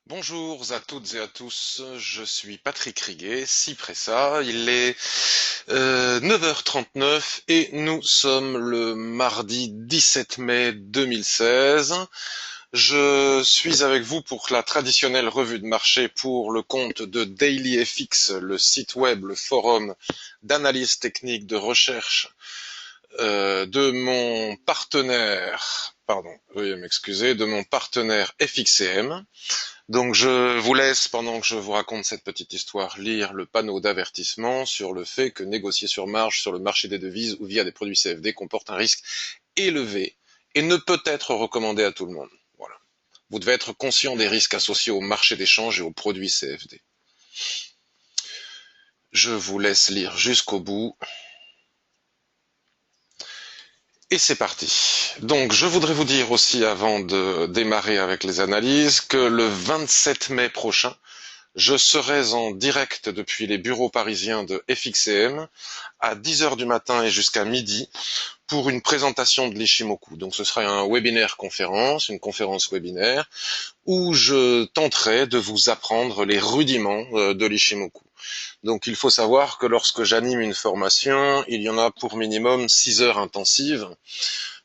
Bonjour à toutes et à tous, je suis Patrick Riguet, Cypressa, il est 9h39 et nous sommes le mardi 17 mai 2016. Je suis avec vous pour la traditionnelle revue de marché pour le compte de DailyFX, le site web, le forum d'analyse technique de recherche de mon partenaire, pardon, veuillez m'excuser, de mon partenaire FXCM. Donc je vous laisse, pendant que je vous raconte cette petite histoire, lire le panneau d'avertissement sur le fait que négocier sur marge sur le marché des devises ou via des produits CFD comporte un risque élevé et ne peut être recommandé à tout le monde. Voilà. Vous devez être conscient des risques associés au marché d'échange et aux produits CFD. Je vous laisse lire jusqu'au bout. Et c'est parti. Donc, je voudrais vous dire aussi, avant de démarrer avec les analyses, que le 27 mai prochain, je serai en direct depuis les bureaux parisiens de FXCM à 10 heures du matin et jusqu'à midi pour une présentation de l'Ishimoku. Donc ce sera un webinaire conférence, une conférence webinaire, où je tenterai de vous apprendre les rudiments de l'Ishimoku. Donc il faut savoir que lorsque j'anime une formation, il y en a pour minimum 6 heures intensives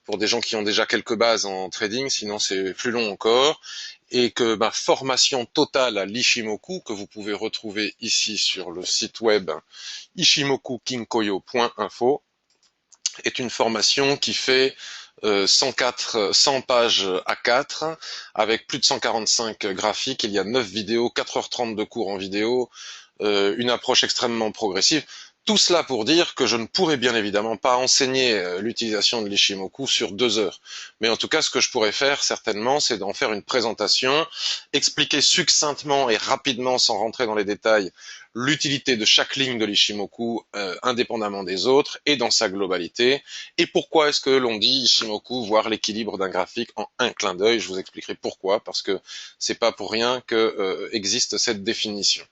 pour des gens qui ont déjà quelques bases en trading, sinon c'est plus long encore, et que ma formation totale à l'Ishimoku, que vous pouvez retrouver ici sur le site web ishimokukinkoyo.info, est une formation qui fait 100 pages A4 avec plus de 145 graphiques. Il y a 9 vidéos, 4h30 de cours en vidéo, une approche extrêmement progressive. Tout cela pour dire que je ne pourrais bien évidemment pas enseigner l'utilisation de l'Ishimoku sur 2 heures. Mais en tout cas, ce que je pourrais faire certainement, c'est d'en faire une présentation, expliquer succinctement et rapidement, sans rentrer dans les détails, l'utilité de chaque ligne de l'Ishimoku indépendamment des autres et dans sa globalité. Et pourquoi est-ce que l'on dit Ishimoku, voir l'équilibre d'un graphique en un clin d'œil. Je vous expliquerai pourquoi, parce que c'est pas pour rien que existe cette définition.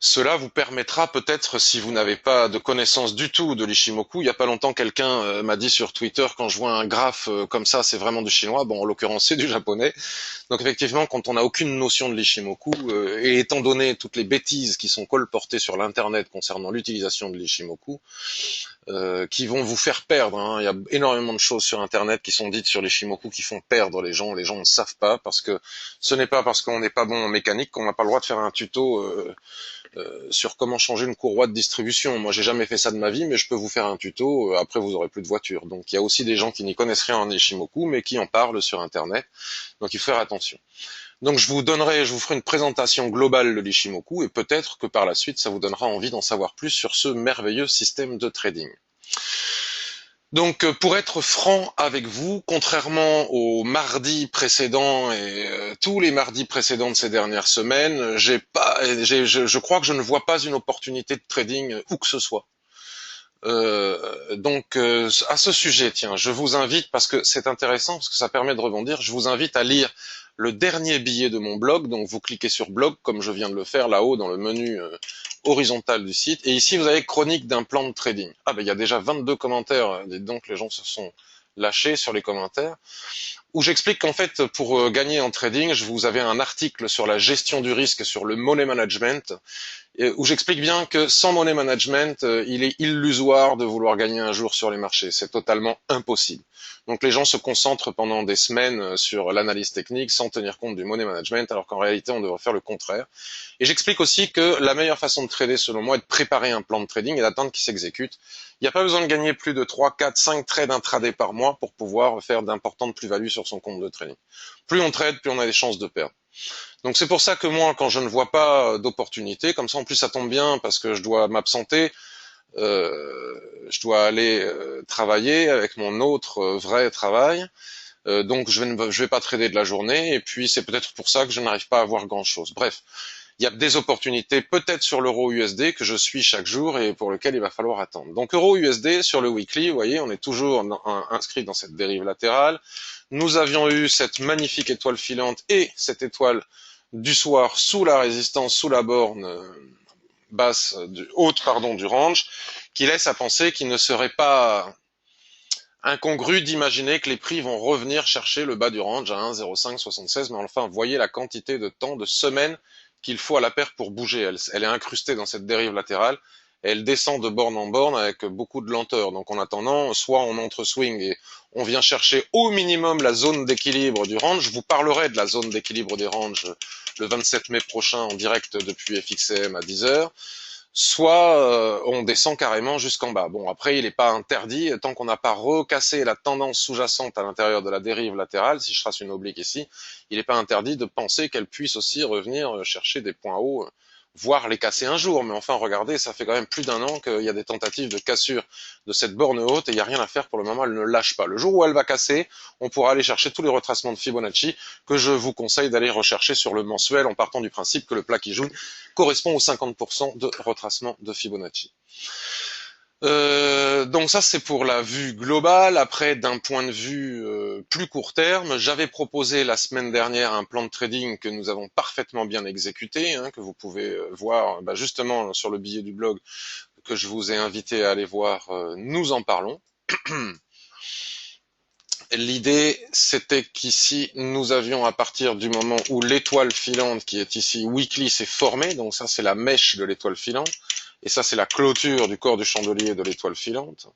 Cela vous permettra peut-être, si vous n'avez pas de connaissance du tout de l'Ishimoku, il n'y a pas longtemps quelqu'un m'a dit sur Twitter, quand je vois un graphe comme ça, c'est vraiment du chinois. Bon, en l'occurrence, c'est du japonais. Donc effectivement, quand on n'a aucune notion de l'Ishimoku, et étant donné toutes les bêtises qui sont colportées sur l'internet concernant l'utilisation de l'Ishimoku, qui vont vous faire perdre, hein. Il y a énormément de choses sur internet qui sont dites sur l'Ishimoku qui font perdre les gens ne savent pas, parce que ce n'est pas parce qu'on n'est pas bon en mécanique qu'on n'a pas le droit de faire un tuto sur comment changer une courroie de distribution. Moi, j'ai jamais fait ça de ma vie, mais je peux vous faire un tuto. Après, vous aurez plus de voiture. Donc, il y a aussi des gens qui n'y connaissent rien en Ishimoku, mais qui en parlent sur Internet. Donc, il faut faire attention. Donc, je vous ferai une présentation globale de l'Ishimoku, et peut-être que par la suite, ça vous donnera envie d'en savoir plus sur ce merveilleux système de trading. Donc, pour être franc avec vous, contrairement aux mardis précédents et tous les mardis précédents de ces dernières semaines, je crois que je ne vois pas une opportunité de trading où que ce soit. À ce sujet, tiens, je vous invite, parce que c'est intéressant, parce que ça permet de rebondir, je vous invite à lire le dernier billet de mon blog. Donc vous cliquez sur blog, comme je viens de le faire là-haut dans le menu horizontal du site, et ici vous avez chronique d'un plan de trading. Ah ben il y a déjà 22 commentaires, dites donc, les gens se sont lâchés sur les commentaires, où j'explique qu'en fait, pour gagner en trading, vous avez un article sur la gestion du risque, sur le money management, où j'explique bien que sans money management, il est illusoire de vouloir gagner un jour sur les marchés. C'est totalement impossible. Donc les gens se concentrent pendant des semaines sur l'analyse technique sans tenir compte du money management, alors qu'en réalité, on devrait faire le contraire. Et j'explique aussi que la meilleure façon de trader, selon moi, est de préparer un plan de trading et d'attendre qu'il s'exécute. Il n'y a pas besoin de gagner plus de 3, 4, 5 trades intraday par mois pour pouvoir faire d'importantes plus-values sur son compte de trading. Plus on trade, plus on a des chances de perdre. Donc c'est pour ça que moi, quand je ne vois pas d'opportunité, comme ça en plus ça tombe bien parce que je dois m'absenter, je dois aller travailler avec mon autre vrai travail, donc je vais pas trader de la journée, et puis c'est peut-être pour ça que je n'arrive pas à voir grand-chose. Bref, il y a des opportunités peut-être sur l'euro USD que je suis chaque jour et pour lequel il va falloir attendre. Donc euro USD sur le weekly, vous voyez, on est toujours inscrit dans cette dérive latérale. Nous avions eu cette magnifique étoile filante et cette étoile du soir sous la résistance, sous la borne haute, du range, qui laisse à penser qu'il ne serait pas incongru d'imaginer que les prix vont revenir chercher le bas du range à 1,0576, mais enfin, voyez la quantité de temps, de semaines qu'il faut à la paire pour bouger. Elle est incrustée dans cette dérive latérale, et elle descend de borne en borne avec beaucoup de lenteur. Donc en attendant, soit on entre swing et on vient chercher au minimum la zone d'équilibre du range. Je vous parlerai de la zone d'équilibre des ranges le 27 mai prochain en direct depuis FXCM à 10 heures. Soit on descend carrément jusqu'en bas. Bon, après, il n'est pas interdit, tant qu'on n'a pas recassé la tendance sous-jacente à l'intérieur de la dérive latérale, si je trace une oblique ici, il n'est pas interdit de penser qu'elle puisse aussi revenir chercher des points hauts, voire les casser un jour. Mais enfin, regardez, ça fait quand même plus d'1 an qu'il y a des tentatives de cassure de cette borne haute et il n'y a rien à faire pour le moment, elle ne lâche pas. Le jour où elle va casser, on pourra aller chercher tous les retracements de Fibonacci que je vous conseille d'aller rechercher sur le mensuel en partant du principe que le plat qui joue correspond aux 50% de retracement de Fibonacci. Donc ça c'est pour la vue globale. Après, d'un point de vue plus court terme, j'avais proposé la semaine dernière un plan de trading que nous avons parfaitement bien exécuté, que vous pouvez voir justement sur le billet du blog que je vous ai invité à aller voir. Nous en parlons. L'idée, c'était qu'ici, nous avions, à partir du moment où l'étoile filante, qui est ici weekly, s'est formée, donc ça c'est la mèche de l'étoile filante, et ça c'est la clôture du corps du chandelier de l'étoile filante.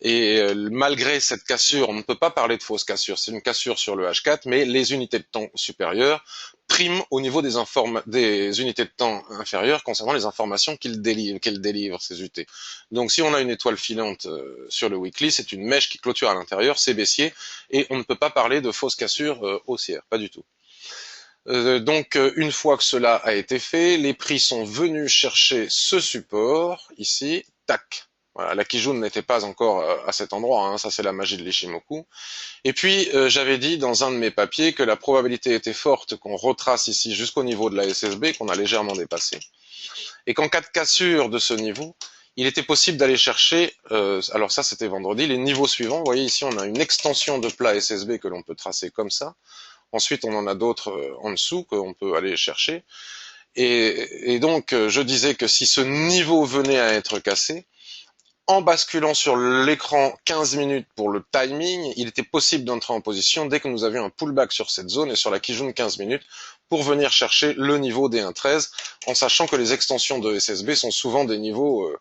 Et malgré cette cassure, on ne peut pas parler de fausse cassure, c'est une cassure sur le H4, mais les unités de temps supérieures priment au niveau des unités de temps inférieures concernant les informations qu'elles délivrent, ces UT. Donc si on a une étoile filante sur le weekly, c'est une mèche qui clôture à l'intérieur, c'est baissier, et on ne peut pas parler de fausse cassure haussière, pas du tout. Donc une fois que cela a été fait, les prix sont venus chercher ce support, ici, tac. Voilà, la Kijun n'était pas encore à cet endroit, ça c'est la magie de l'Ishimoku. Et puis j'avais dit dans un de mes papiers que la probabilité était forte qu'on retrace ici jusqu'au niveau de la SSB, qu'on a légèrement dépassé. Et qu'en cas de cassure de ce niveau, il était possible d'aller chercher, alors ça c'était vendredi, les niveaux suivants. Vous voyez ici on a une extension de plat SSB que l'on peut tracer comme ça. Ensuite on en a d'autres en dessous qu'on peut aller chercher. Et donc je disais que si ce niveau venait à être cassé, en basculant sur l'écran 15 minutes pour le timing, il était possible d'entrer en position dès que nous avions un pullback sur cette zone et sur la Kijun 15 minutes pour venir chercher le niveau des 1.13, en sachant que les extensions de SSB sont souvent des niveaux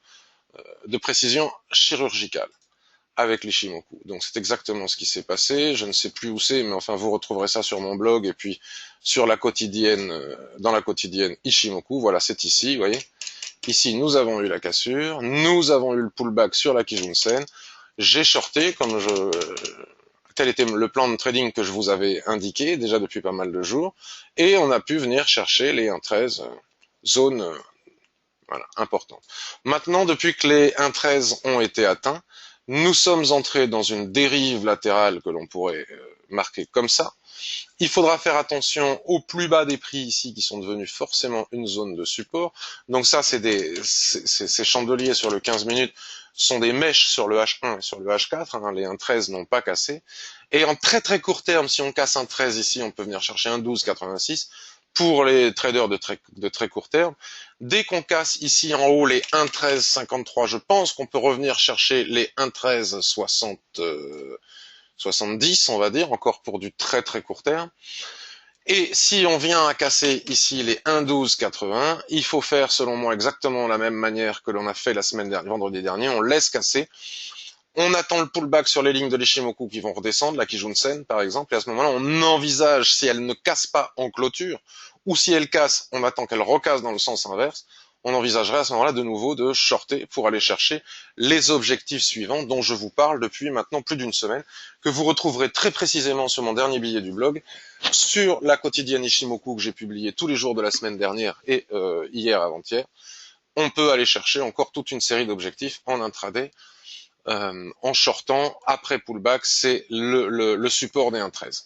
de précision chirurgicale avec l'Ishimoku. Donc c'est exactement ce qui s'est passé. Je ne sais plus où c'est, mais enfin vous retrouverez ça sur mon blog et puis sur la quotidienne, dans la quotidienne Ishimoku. Voilà, c'est ici, vous voyez. Ici, nous avons eu la cassure, nous avons eu le pullback sur la Kijun-sen. J'ai shorté, tel était le plan de trading que je vous avais indiqué déjà depuis pas mal de jours, et on a pu venir chercher les 1.13 zones voilà, importantes. Maintenant, depuis que les 1.13 ont été atteints, nous sommes entrés dans une dérive latérale que l'on pourrait marquer comme ça. Il faudra faire attention au plus bas des prix ici qui sont devenus forcément une zone de support. Donc ça, ces chandeliers sur le 15 minutes sont des mèches sur le H1 et sur le H4. Les 1.13 n'ont pas cassé. Et en très très court terme, si on casse un 13 ici, on peut venir chercher un 12,86 pour les traders de très court terme. Dès qu'on casse ici en haut les 1,13,53, je pense qu'on peut revenir chercher les 1,13,60. 70, on va dire, encore pour du très très court terme. Et si on vient à casser ici les 1,12,80, il faut faire selon moi exactement la même manière que l'on a fait la semaine dernière, vendredi dernier. On laisse casser. On attend le pullback sur les lignes de l'Ishimoku qui vont redescendre, la Kijun-sen par exemple, et à ce moment-là, on envisage, si elle ne casse pas en clôture, ou si elle casse, on attend qu'elle recasse dans le sens inverse, on envisagerait à ce moment-là de nouveau de shorter pour aller chercher les objectifs suivants dont je vous parle depuis maintenant plus d'une semaine, que vous retrouverez très précisément sur mon dernier billet du blog, sur la quotidienne Ishimoku que j'ai publiée tous les jours de la semaine dernière et hier avant-hier. On peut aller chercher encore toute une série d'objectifs en intraday, en shortant après pullback, c'est le support des 1.13.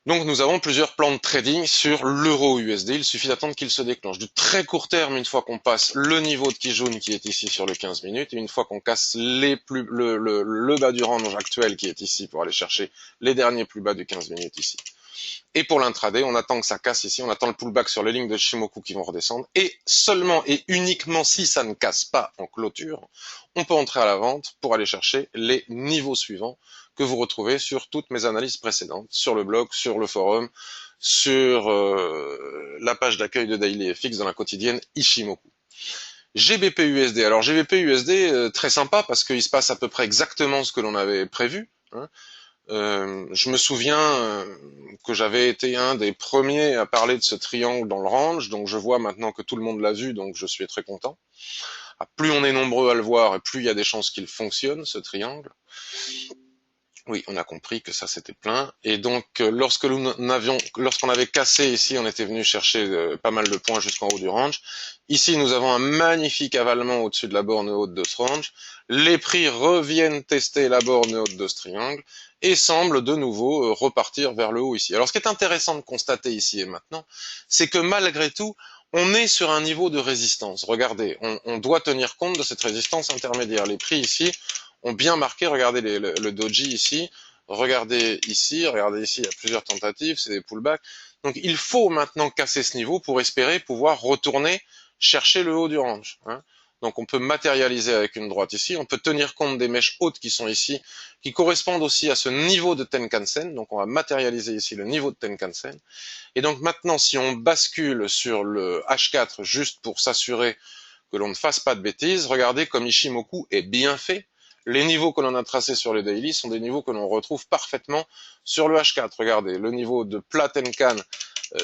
Donc nous avons plusieurs plans de trading sur l'euro USD, il suffit d'attendre qu'il se déclenche. Du très court terme, une fois qu'on passe le niveau de Kijun qui est ici sur le 15 minutes, et une fois qu'on casse le bas du range actuel qui est ici pour aller chercher les derniers plus bas du 15 minutes ici. Et pour l'intraday, on attend que ça casse ici, on attend le pullback sur les lignes de Shimoku qui vont redescendre, et seulement et uniquement si ça ne casse pas en clôture, on peut entrer à la vente pour aller chercher les niveaux suivants que vous retrouvez sur toutes mes analyses précédentes, sur le blog, sur le forum, sur la page d'accueil de DailyFX dans la quotidienne Ishimoku. GBP-USD. Alors GBP-USD, très sympa parce qu'il se passe à peu près exactement ce que l'on avait prévu, hein. Je me souviens que j'avais été un des premiers à parler de ce triangle dans le range, donc je vois maintenant que tout le monde l'a vu, donc je suis très content. Plus on est nombreux à le voir, et plus il y a des chances qu'il fonctionne, ce triangle. Oui, on a compris que ça c'était plein. Et donc, lorsqu'on avait cassé ici, on était venu chercher pas mal de points jusqu'en haut du range. Ici, nous avons un magnifique avalement au-dessus de la borne haute de ce range. Les prix reviennent tester la borne haute de ce triangle et semblent de nouveau repartir vers le haut ici. Alors, ce qui est intéressant de constater ici et maintenant, c'est que malgré tout, on est sur un niveau de résistance. Regardez, on doit tenir compte de cette résistance intermédiaire. Les prix ici ont bien marqué, regardez le doji ici, regardez ici, il y a plusieurs tentatives, c'est des pullbacks. Donc il faut maintenant casser ce niveau pour espérer pouvoir retourner chercher le haut du range, hein. Donc on peut matérialiser avec une droite ici, on peut tenir compte des mèches hautes qui sont ici, qui correspondent aussi à ce niveau de Tenkan-sen, donc on va matérialiser ici le niveau de Tenkan-sen. Et donc maintenant, si on bascule sur le H4 juste pour s'assurer que l'on ne fasse pas de bêtises, regardez comme Ishimoku est bien fait. Les niveaux que l'on a tracés sur le daily sont des niveaux que l'on retrouve parfaitement sur le H4. Regardez, le niveau de plat Tenkan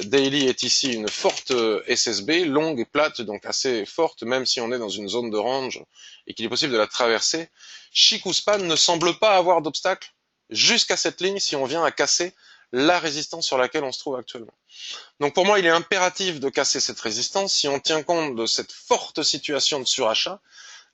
daily est ici une forte SSB, longue et plate, donc assez forte, même si on est dans une zone de range et qu'il est possible de la traverser. Chikou-span ne semble pas avoir d'obstacle jusqu'à cette ligne si on vient à casser la résistance sur laquelle on se trouve actuellement. Donc pour moi, il est impératif de casser cette résistance si on tient compte de cette forte situation de surachat.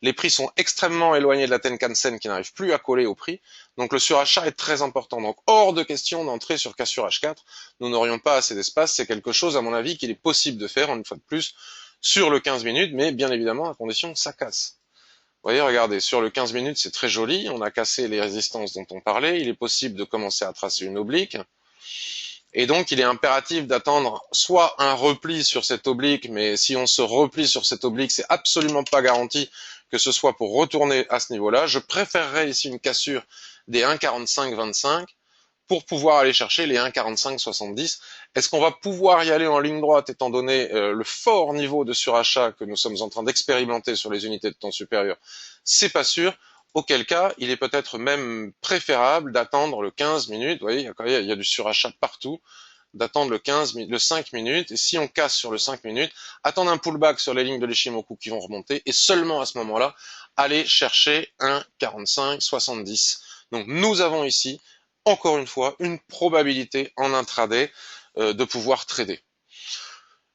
Les prix sont extrêmement éloignés de la Tenkan-sen qui n'arrive plus à coller au prix. Donc le surachat est très important. Donc hors de question d'entrer sur K sur H4. Nous n'aurions pas assez d'espace. C'est quelque chose, à mon avis, qu'il est possible de faire, une fois de plus, sur le 15 minutes, mais bien évidemment à condition que ça casse. Vous voyez, regardez, sur le 15 minutes, c'est très joli. On a cassé les résistances dont on parlait. Il est possible de commencer à tracer une oblique. Et donc, il est impératif d'attendre soit un repli sur cette oblique, mais si on se replie sur cette oblique, c'est absolument pas garanti que ce soit pour retourner à ce niveau-là. Je préférerais ici une cassure des 1,45-25 pour pouvoir aller chercher les 1,45-70. Est-ce qu'on va pouvoir y aller en ligne droite étant donné le fort niveau de surachat que nous sommes en train d'expérimenter sur les unités de temps supérieures? C'est pas sûr. Auquel cas, il est peut-être même préférable d'attendre le 15 minutes. Vous voyez, il y a du surachat partout. D'attendre le 5 minutes, et si on casse sur le 5 minutes, attendre un pullback sur les lignes de l'Ishimoku qui vont remonter, et seulement à ce moment-là, aller chercher un 45-70. Donc nous avons ici, encore une fois, une probabilité en intraday de pouvoir trader.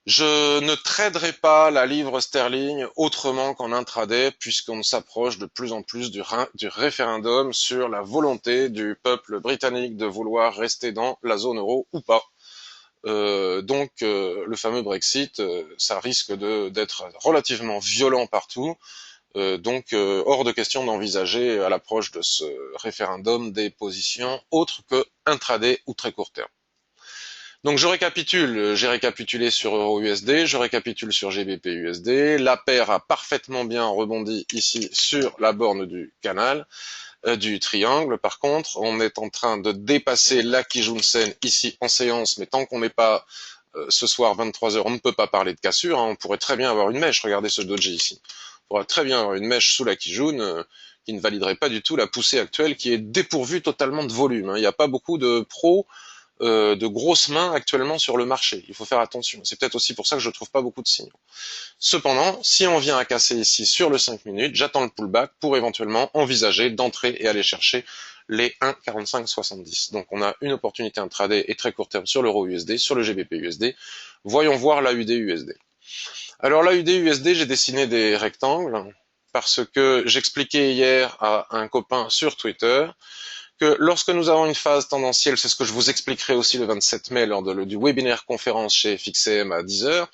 Je ne traderai pas la livre sterling autrement qu'en intraday, puisqu'on s'approche de plus en plus du référendum sur la volonté du peuple britannique de vouloir rester dans la zone euro ou pas. Donc le fameux Brexit, ça risque d'être relativement violent partout. Donc hors de question d'envisager à l'approche de ce référendum des positions autres que intraday ou très court terme. Donc je récapitule, j'ai récapitulé sur Euro-USD, je récapitule sur GBP-USD, la paire a parfaitement bien rebondi ici sur la borne du canal, du triangle. Par contre, on est en train de dépasser la Kijun-sen ici en séance, mais tant qu'on n'est pas ce soir 23h, on ne peut pas parler de cassure, hein. On pourrait très bien avoir une mèche, regardez ce doji ici. On pourrait très bien avoir une mèche sous la Kijun qui ne validerait pas du tout la poussée actuelle qui est dépourvue totalement de volume, hein. Il n'y a pas beaucoup de pros de grosses mains actuellement sur le marché. Il faut faire attention. C'est peut-être aussi pour ça que je ne trouve pas beaucoup de signaux. Cependant, si on vient à casser ici sur le 5 minutes, j'attends le pullback pour éventuellement envisager d'entrer et aller chercher les 1,4570. Donc on a une opportunité intraday et très court terme sur l'euro USD, sur le GBP USD. Voyons voir l'AUD USD. Alors l'AUD USD, j'ai dessiné des rectangles parce que j'expliquais hier à un copain sur Twitter que lorsque nous avons une phase tendancielle, c'est ce que je vous expliquerai aussi le 27 mai lors du webinaire conférence chez FXCM à 10h,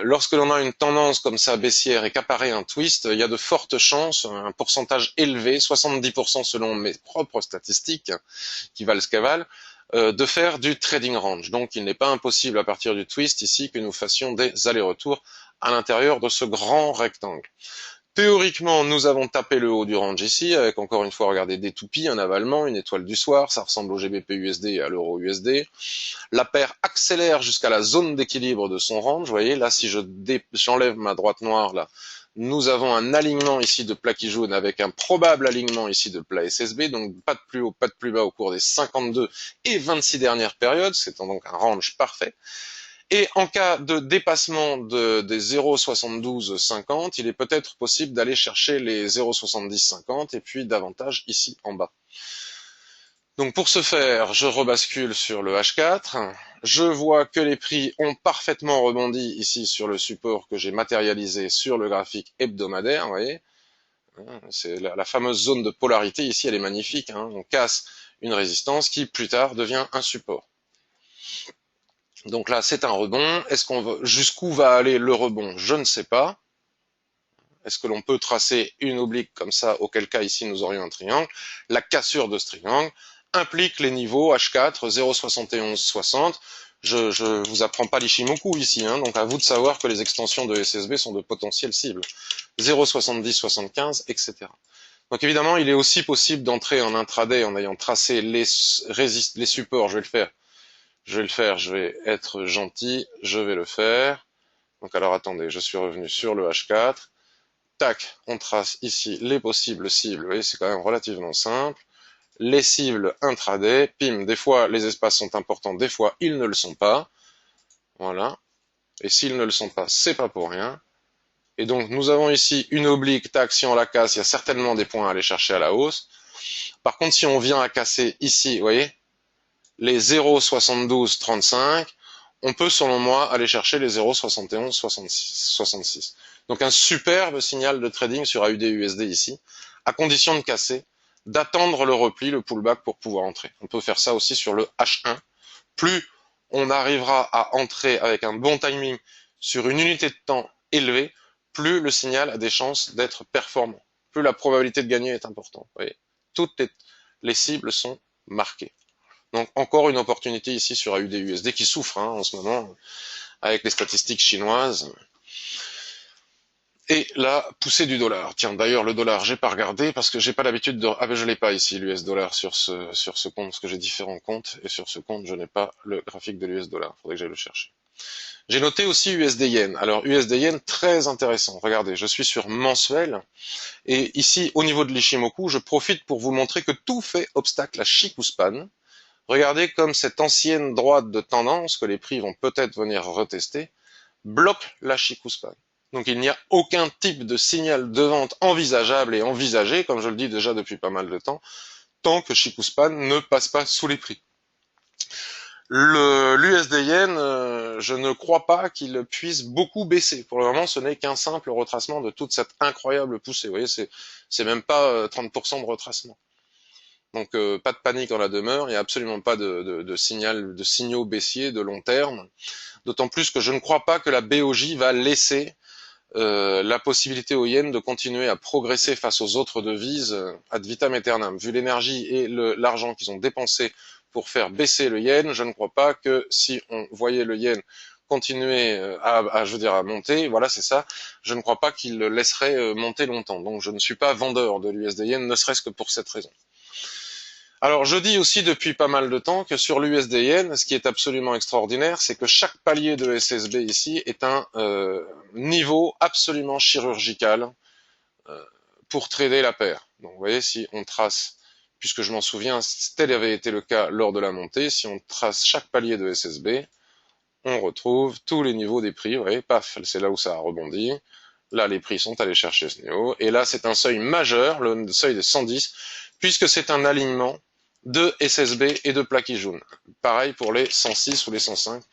lorsque l'on a une tendance comme ça baissière et qu'apparaît un twist, il y a de fortes chances, un pourcentage élevé, 70% selon mes propres statistiques, qui valent ce qu'elles valent, de faire du trading range. Donc il n'est pas impossible à partir du twist ici que nous fassions des allers-retours à l'intérieur de ce grand rectangle. Théoriquement, nous avons tapé le haut du range ici, avec encore une fois, regardez, des toupies, un avalement, une étoile du soir, ça ressemble au GBP USD et à l'euro USD. La paire accélère jusqu'à la zone d'équilibre de son range, vous voyez, là, si j'enlève ma droite noire, là, nous avons un alignement ici de plat qui jaune avec un probable alignement ici de plat SSB, donc pas de plus haut, pas de plus bas au cours des 52 et 26 dernières périodes, c'est donc un range parfait. Et en cas de dépassement des 0,7250, il est peut-être possible d'aller chercher les 0,7050 et puis davantage ici en bas. Donc pour ce faire, je rebascule sur le H4. Je vois que les prix ont parfaitement rebondi ici sur le support que j'ai matérialisé sur le graphique hebdomadaire. Vous voyez, c'est la fameuse zone de polarité ici, elle est magnifique. Hein. On casse une résistance qui plus tard devient un support. Donc là, c'est un rebond. Est-ce qu'on veut, jusqu'où va aller le rebond? Je ne sais pas. Est-ce que l'on peut tracer une oblique comme ça, auquel cas ici nous aurions un triangle? La cassure de ce triangle implique les niveaux H4, 0,7160. Je vous apprends pas l'Ishimoku ici, hein, donc à vous de savoir que les extensions de SSB sont de potentielles cibles. 0,7075, etc. Donc évidemment, il est aussi possible d'entrer en intraday en ayant tracé les supports. Je vais être gentil, je vais le faire. Donc alors attendez, je suis revenu sur le H4. Tac, on trace ici les possibles cibles. Vous voyez, c'est quand même relativement simple. Les cibles intraday, pim, des fois les espaces sont importants, des fois ils ne le sont pas. Voilà. Et s'ils ne le sont pas, c'est pas pour rien. Et donc nous avons ici une oblique, tac, si on la casse, il y a certainement des points à aller chercher à la hausse. Par contre, si on vient à casser ici, vous voyez, les 0,7235, on peut, selon moi, aller chercher les 0,7166. Donc un superbe signal de trading sur AUD-USD ici, à condition de casser, d'attendre le repli, le pullback pour pouvoir entrer. On peut faire ça aussi sur le H1. Plus on arrivera à entrer avec un bon timing sur une unité de temps élevée, plus le signal a des chances d'être performant, plus la probabilité de gagner est importante. Vous voyez, toutes les cibles sont marquées. Donc encore une opportunité ici sur AUD-USD qui souffre en ce moment avec les statistiques chinoises. Et la poussée du dollar. Tiens, d'ailleurs, le dollar, j'ai pas regardé parce que j'ai pas l'habitude de... Ah ben, je l'ai pas ici, l'US dollar sur ce compte, parce que j'ai différents comptes, et sur ce compte, je n'ai pas le graphique de l'US dollar. Faudrait que j'aille le chercher. J'ai noté aussi USD Yen. Alors, USD Yen, très intéressant. Regardez, je suis sur mensuel, et ici, au niveau de l'Ishimoku, je profite pour vous montrer que tout fait obstacle à Chikou-span. Regardez comme cette ancienne droite de tendance, que les prix vont peut-être venir retester, bloque la Chikou-span. Donc il n'y a aucun type de signal de vente envisageable et envisagé, comme je le dis déjà depuis pas mal de temps, tant que Chikou-span ne passe pas sous les prix. L'USD Yen, je ne crois pas qu'il puisse beaucoup baisser. Pour le moment, ce n'est qu'un simple retracement de toute cette incroyable poussée. Vous voyez, c'est même pas 30% de retracement. Donc pas de panique en la demeure, il n'y a absolument pas de signaux baissiers de long terme. D'autant plus que je ne crois pas que la BOJ va laisser la possibilité au yen de continuer à progresser face aux autres devises ad vitam aeternam. Vu l'énergie et l'argent qu'ils ont dépensé pour faire baisser le yen, je ne crois pas que si on voyait le yen continuer à monter, voilà, c'est ça, je ne crois pas qu'ils le laisseraient monter longtemps. Donc je ne suis pas vendeur de l'USD yen, ne serait-ce que pour cette raison. Alors, je dis aussi depuis pas mal de temps que sur l'USD Yen, ce qui est absolument extraordinaire, c'est que chaque palier de SSB ici est un niveau absolument chirurgical pour trader la paire. Donc, vous voyez, si on trace, puisque je m'en souviens, tel avait été le cas lors de la montée, si on trace chaque palier de SSB, on retrouve tous les niveaux des prix. Vous voyez, paf, c'est là où ça a rebondi. Là, les prix sont allés chercher ce niveau. Et là, c'est un seuil majeur, le seuil des 110, puisque c'est un alignement de SSB et de plat qui jaune. Pareil pour les 106 ou les 105.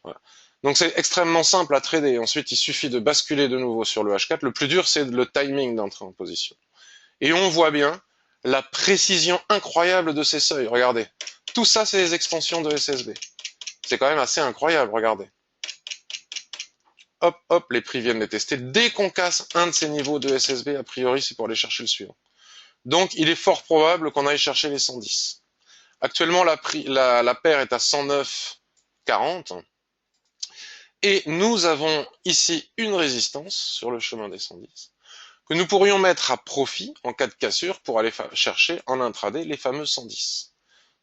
Voilà. Donc c'est extrêmement simple à trader. Ensuite, il suffit de basculer de nouveau sur le H4. Le plus dur, c'est le timing d'entrée en position. Et on voit bien la précision incroyable de ces seuils. Regardez. Tout ça, c'est les extensions de SSB. C'est quand même assez incroyable, regardez. Hop, hop, les prix viennent les tester. Dès qu'on casse un de ces niveaux de SSB, a priori, c'est pour aller chercher le suivant. Donc, il est fort probable qu'on aille chercher les 110. Actuellement, la paire est à 109,40 et nous avons ici une résistance sur le chemin des 110 que nous pourrions mettre à profit en cas de cassure pour aller chercher en intraday les fameux 110.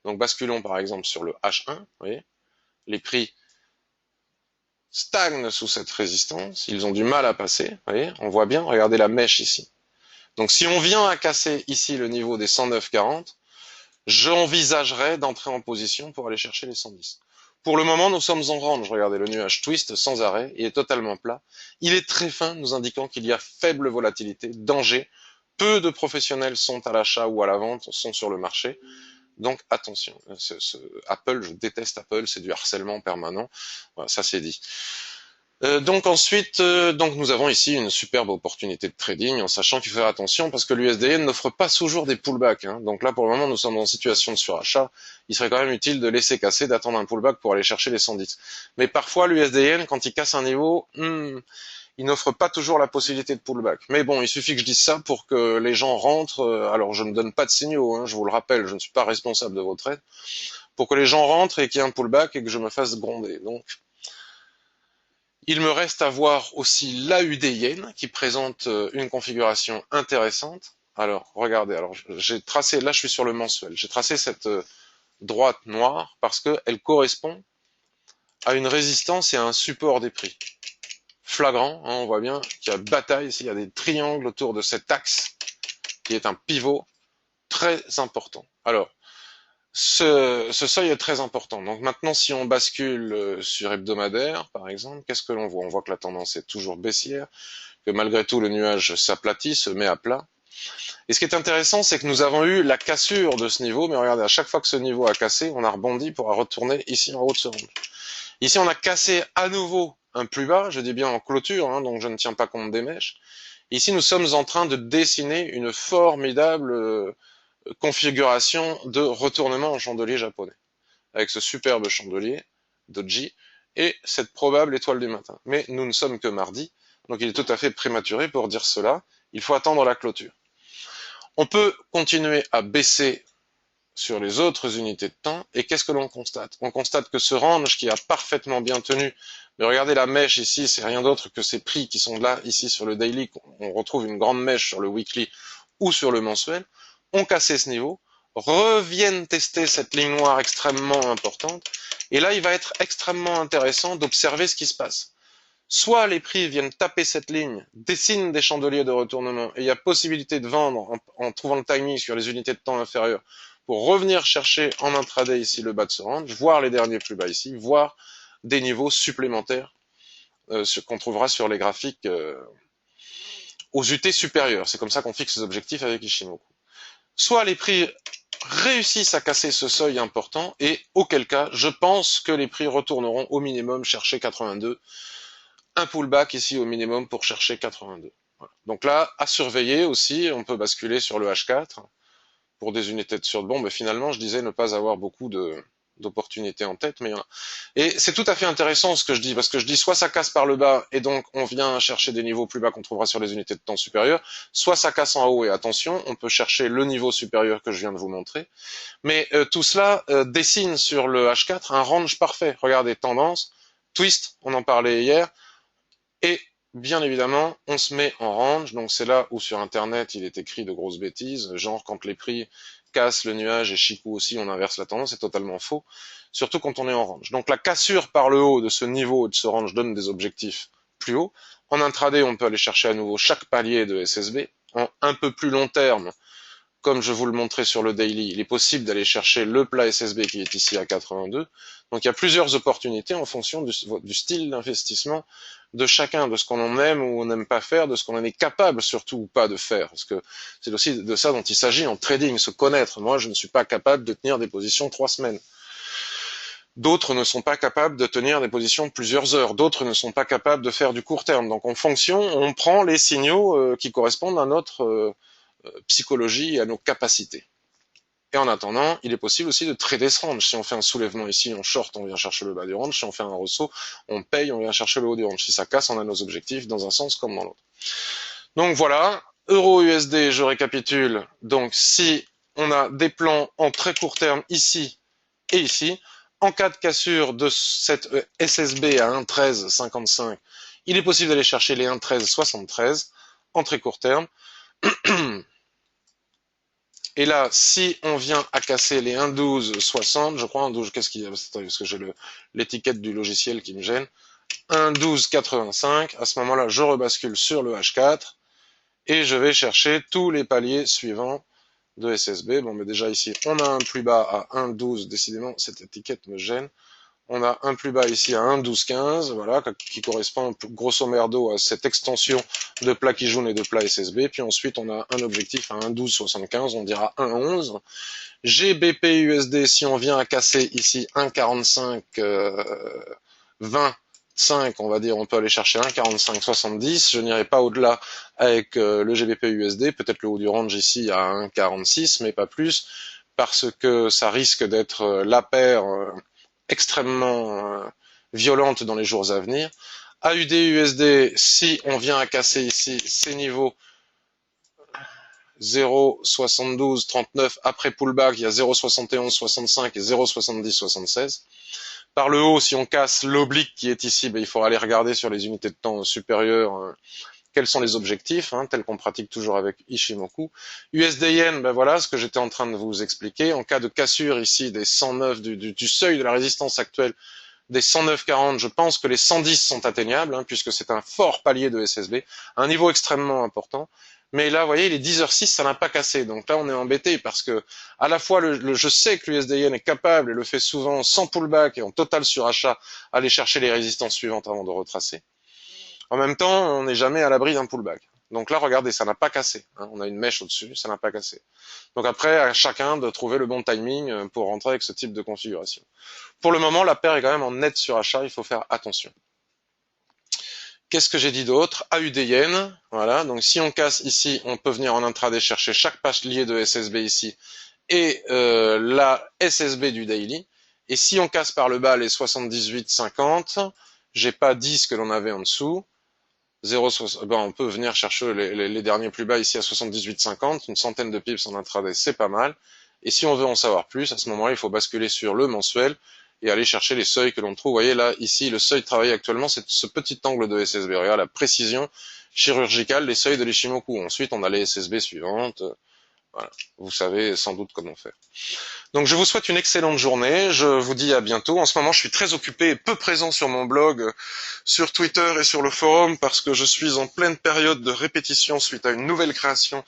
Donc basculons par exemple sur le H1, vous voyez, les prix stagnent sous cette résistance, ils ont du mal à passer, vous voyez, on voit bien, regardez la mèche ici. Donc si on vient à casser ici le niveau des 109,40, j'envisagerais d'entrer en position pour aller chercher les 110. Pour le moment, nous sommes en range. Regardez, le nuage twist sans arrêt, il est totalement plat. Il est très fin, nous indiquant qu'il y a faible volatilité, danger. Peu de professionnels sont à l'achat ou à la vente, sont sur le marché. Donc attention, Apple, je déteste Apple, c'est du harcèlement permanent. Voilà, ça c'est dit. Donc ensuite, donc nous avons ici une superbe opportunité de trading, en sachant qu'il faut faire attention parce que l'USDN n'offre pas toujours des pullbacks. Hein. Donc là, pour le moment, nous sommes en situation de surachat. Il serait quand même utile de laisser casser, d'attendre un pullback pour aller chercher les 110. Mais parfois, l'USDN, quand il casse un niveau, il n'offre pas toujours la possibilité de pullback. Mais bon, il suffit que je dise ça pour que les gens rentrent. Alors, je ne donne pas de signaux, hein, je vous le rappelle, je ne suis pas responsable de vos trades. Pour que les gens rentrent et qu'il y ait un pullback et que je me fasse gronder. Donc, il me reste à voir aussi l'AUD Yen qui présente une configuration intéressante. Alors, regardez, alors j'ai tracé, là je suis sur le mensuel, j'ai tracé cette droite noire parce qu'elle correspond à une résistance et à un support des prix. Flagrant, hein, on voit bien qu'il y a bataille ici, il y a des triangles autour de cet axe qui est un pivot très important. Alors, ce seuil est très important. Donc maintenant, si on bascule sur hebdomadaire, par exemple, qu'est-ce que l'on voit? On voit que la tendance est toujours baissière, que malgré tout, le nuage s'aplatit, se met à plat. Et ce qui est intéressant, c'est que nous avons eu la cassure de ce niveau, mais regardez, à chaque fois que ce niveau a cassé, on a rebondi pour retourner ici en haut de ce range. Ici, on a cassé à nouveau un plus bas, je dis bien en clôture, hein, donc je ne tiens pas compte des mèches. Ici, nous sommes en train de dessiner une formidable configuration de retournement en chandelier japonais, avec ce superbe chandelier Doji et cette probable étoile du matin. Mais nous ne sommes que mardi, donc il est tout à fait prématuré pour dire cela. Il faut attendre la clôture. On peut continuer à baisser sur les autres unités de temps, et qu'est-ce que l'on constate? On constate que ce range qui a parfaitement bien tenu, mais regardez la mèche ici, c'est rien d'autre que ces prix qui sont là, ici sur le daily, on retrouve une grande mèche sur le weekly ou sur le mensuel, ont cassé ce niveau, reviennent tester cette ligne noire extrêmement importante, et là il va être extrêmement intéressant d'observer ce qui se passe. Soit les prix viennent taper cette ligne, dessinent des chandeliers de retournement, et il y a possibilité de vendre en trouvant le timing sur les unités de temps inférieures pour revenir chercher en intraday ici le bas de ce range, voir les derniers plus bas ici, voir des niveaux supplémentaires ce qu'on trouvera sur les graphiques aux UT supérieures. C'est comme ça qu'on fixe les objectifs avec Ishimoku. Soit les prix réussissent à casser ce seuil important, et auquel cas, je pense que les prix retourneront au minimum chercher 82. Un pullback ici au minimum pour chercher 82. Voilà. Donc là, à surveiller aussi, on peut basculer sur le H4 pour des unités de surde bombe. Et finalement, je disais ne pas avoir beaucoup d'opportunités en tête, mais il y en a. Et c'est tout à fait intéressant ce que je dis, parce que je dis soit ça casse par le bas et donc on vient chercher des niveaux plus bas qu'on trouvera sur les unités de temps supérieures, soit ça casse en haut et attention, on peut chercher le niveau supérieur que je viens de vous montrer. Mais tout cela dessine sur le H4 un range parfait. Regardez, tendance, twist, on en parlait hier, et bien évidemment, on se met en range, donc c'est là où sur Internet il est écrit de grosses bêtises, genre quand les prix cassent le nuage et Chikou aussi, on inverse la tendance, c'est totalement faux, surtout quand on est en range. Donc la cassure par le haut de ce niveau, de ce range, donne des objectifs plus hauts. En intraday, on peut aller chercher à nouveau chaque palier de SSB. En un peu plus long terme, comme je vous le montrais sur le daily, il est possible d'aller chercher le plat SSB qui est ici à 82. Donc il y a plusieurs opportunités en fonction du style d'investissement de chacun, de ce qu'on aime ou on n'aime pas faire, de ce qu'on en est capable surtout ou pas de faire. Parce que c'est aussi de ça dont il s'agit en trading, se connaître. Moi, je ne suis pas capable de tenir des positions 3 semaines. D'autres ne sont pas capables de tenir des positions de plusieurs heures. D'autres ne sont pas capables de faire du court terme. Donc en fonction, on prend les signaux qui correspondent à notre psychologie et à nos capacités. Et en attendant, il est possible aussi de trader ce range. Si on fait un soulèvement ici, on short, on vient chercher le bas du range. Si on fait un ressaut, on paye, on vient chercher le haut du range. Si ça casse, on a nos objectifs dans un sens comme dans l'autre. Donc voilà, euro USD, je récapitule. Donc si on a des plans en très court terme ici et ici. En cas de cassure de cette SSB à 1,1355, il est possible d'aller chercher les 1,1373 en très court terme. Et là, si on vient à casser les 1,1260, je crois 1,12, qu'est-ce qu'il y a? Parce que j'ai l'étiquette du logiciel qui me gêne. 1,1285, à ce moment-là, je rebascule sur le H4 et je vais chercher tous les paliers suivants de SSB. Bon, mais déjà ici, on a un plus bas à 1,12, décidément, cette étiquette me gêne. On a un plus bas ici à 1,1215, voilà, qui correspond grosso merdo à cette extension de plat Kijun et de plat SSB. Puis ensuite, on a un objectif à 1,1275, on dira 1,11. GBP USD, si on vient à casser ici 1,45, 25, on va dire, on peut aller chercher 1,4570. Je n'irai pas au-delà avec le GBP USD, peut-être le haut du range ici à 1,46, mais pas plus, parce que ça risque d'être la paire extrêmement violente dans les jours à venir. AUD USD, si on vient à casser ici ces niveaux 0,7239 après pullback, il y a 0,7165 et 0,7076. Par le haut, si on casse l'oblique qui est ici, ben, il faudra aller regarder sur les unités de temps supérieures quels sont les objectifs, tels qu'on pratique toujours avec Ishimoku. USD Yen, ben voilà ce que j'étais en train de vous expliquer. En cas de cassure ici des 109 du seuil de la résistance actuelle, des 109,40, je pense que les 110 sont atteignables, puisque c'est un fort palier de SSB, un niveau extrêmement important. Mais là, vous voyez, les 10h06, ça n'a pas cassé. Donc là, on est embêté parce que, à la fois, je sais que l'USD Yen est capable, et le fait souvent sans pullback et en total surachat, aller chercher les résistances suivantes avant de retracer. En même temps, on n'est jamais à l'abri d'un pullback. Donc là, regardez, ça n'a pas cassé. On a une mèche au-dessus, ça n'a pas cassé. Donc après, à chacun de trouver le bon timing pour rentrer avec ce type de configuration. Pour le moment, la paire est quand même en net surachat, il faut faire attention. Qu'est-ce que j'ai dit d'autre? AUD Yen, voilà. Donc si on casse ici, on peut venir en intraday chercher chaque palier de SSB ici et la SSB du daily. Et si on casse par le bas les 78,50, j'ai pas dit ce que l'on avait en dessous. 0, ben on peut venir chercher les derniers plus bas ici à 78,50, une centaine de pips en intraday, c'est pas mal. Et si on veut en savoir plus, à ce moment-là, il faut basculer sur le mensuel et aller chercher les seuils que l'on trouve. Vous voyez là, ici, le seuil travaillé actuellement, c'est ce petit angle de SSB. Regarde la précision chirurgicale des seuils de l'Ishimoku. Ensuite, on a les SSB suivantes. Voilà. Vous savez sans doute comment faire. Donc je vous souhaite une excellente journée, je vous dis à bientôt. En ce moment je suis très occupé et peu présent sur mon blog, sur Twitter et sur le forum parce que je suis en pleine période de répétition suite à une nouvelle création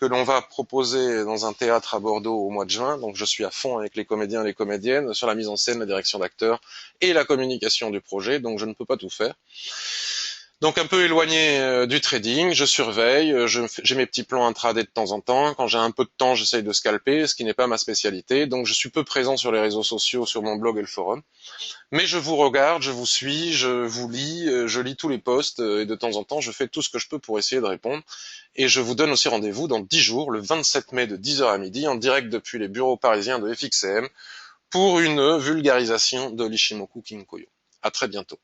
que l'on va proposer dans un théâtre à Bordeaux au mois de juin. Donc je suis à fond avec les comédiens et les comédiennes sur la mise en scène, la direction d'acteurs et la communication du projet, donc je ne peux pas tout faire. Donc un peu éloigné du trading, je surveille, j'ai mes petits plans intraday de temps en temps. Quand j'ai un peu de temps, j'essaye de scalper, ce qui n'est pas ma spécialité. Donc je suis peu présent sur les réseaux sociaux, sur mon blog et le forum. Mais je vous regarde, je vous suis, je vous lis, je lis tous les posts et de temps en temps, je fais tout ce que je peux pour essayer de répondre. Et je vous donne aussi rendez-vous dans 10 jours, le 27 mai de 10h à midi, en direct depuis les bureaux parisiens de FXCM, pour une vulgarisation de l'Ishimoku Kinkoyo. À très bientôt.